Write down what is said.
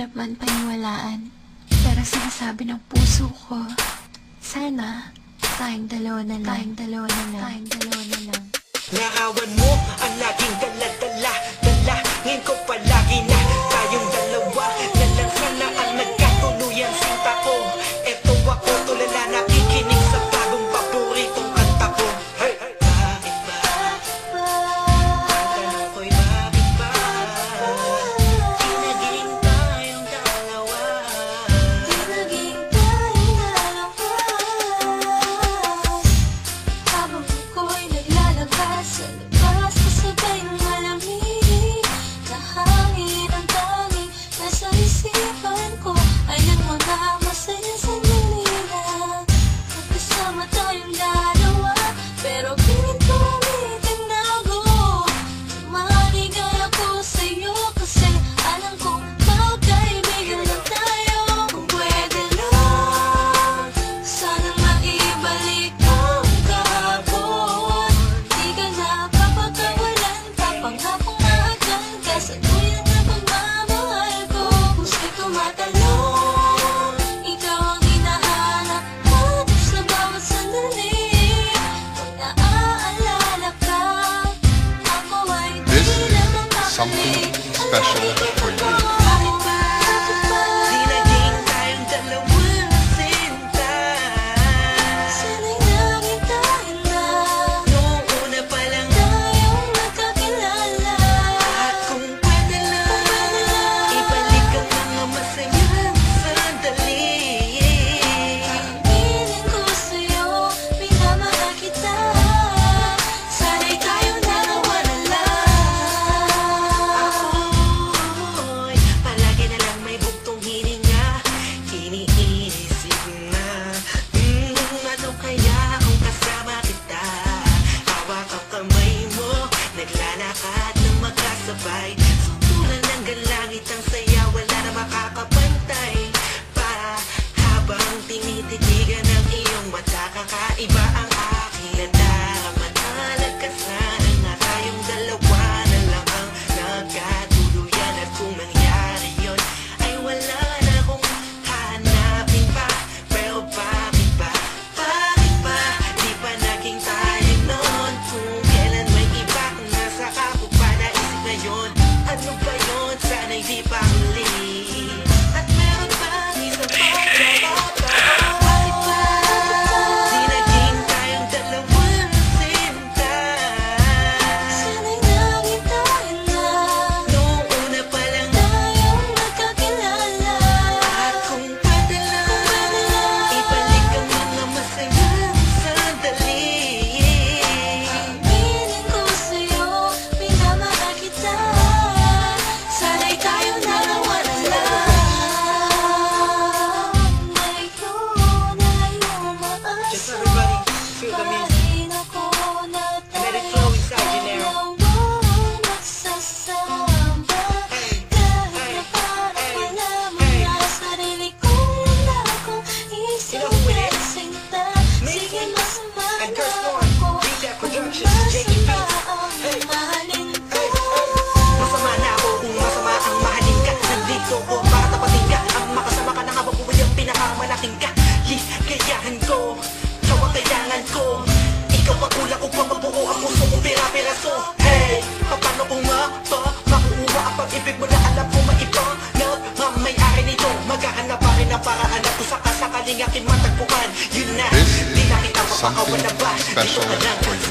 mahirap man paniwalaan, pero sinasabi ng puso ko, sana tayong dalawa na lang, Larawan mo ang laging dala-dala, dalangin ko palagi na tayong dalawa na lang sana ang nagkatuluyan sinta ko. Eto ako tulala nakikinig sa bagong paboritong kanta ko. Hey! Bakit ba? Ang tanong ko'y bakit ba? Di naging tayong dalawa. Habang ako'y naglalabas sa labas, kasabay ng malamig na hangin, ang tanging nasa isipan ko ay ang mga masayang sandali lang. Magkasama tayong dalawa, pero pilit ko itinago. Maligay ako sa'yo kasi alam kong magkaibigan lang tayo. Kung pwede lang, sana maibalik ang kahapon. Di ka na papakawalan, papanghapong maagan ka sa tuyan na pagmamahal ko. Puso'y tumatalon, ikaw ang hinahanap hanap sa bawat sandali. Pag naaalala ka, ako ay di na Something makakalik. special for you. Bakit ba? Di naging tayong dalawa sinta. Sana'y naging tayo na Noong una pa lang tayong nagkakilala. at kung pwede lang ibalik ang mga masayang sandali. Piling ko sa'yo, minamahal kita. Sana'y tayong dalawa na lang. Ako'y palagi na lang may bugtong hininga, iniisip na ano kaya kung kasama kita. Hawak ang kamay mo, naglalakad ng magkasabay. Sutulan ng galangit ang saya, wala na makakapantay pa. Habang tinititigan ng iyong mata, kakaiba ang aking nadarama. Nalagkasan na tayong dalawa na lang ang nagkatuluyan. At kung nangyari yun, ay wala na akong hanapin pa. Pero bakit ba? Bakit ba? Di pa naging tayo noon. Kung kailan may iba, kung nasa ako pa naisip ngayon. Ano ba yun? Sana'y di pa huli. At meron pa isang pagkakataon. Bakit ba? Di naging tayong dalawang sinta. Sana'y naging tayo na Noong una pa lang tayong nagkakilala. at kung pwede lang ibalik ang mga masayang sandali. Piling ko sa'yo, minamahal kita. Sana'y tayong dalawa na lang. Ngayon ay Just umaasa, everybody feel the music. parin ako na Let it flow inside you now. dalawang magsasama. Kahit na parang wala mo na sarili ko, wala akong isip You know who it na is? sinta. Sige, Me masama and na Curse One. ako Beat That kung Productions, Jakey masama Beats. ang Hey. mahalin ko. Masama na ako kung masama ang mahalin ka. Nandito ko para tapatin ka. Ang makasama ka na nga babuhay ang pinakamalaking ka. Ligayahan ko, ikaw ang kailangan ko. Ikaw ang kulang upang mabuo ang puso kong pira-piraso. Hey, paano ko nga ba makuha ang pag-ibig mo na alam ko maiba? Nagmamayari nito, maghahanap pa rin ang paraan na kung sakasakaling aking matagpuan. Yun na, This di na kita is something mapakawala ba? special Dito ka lang for you.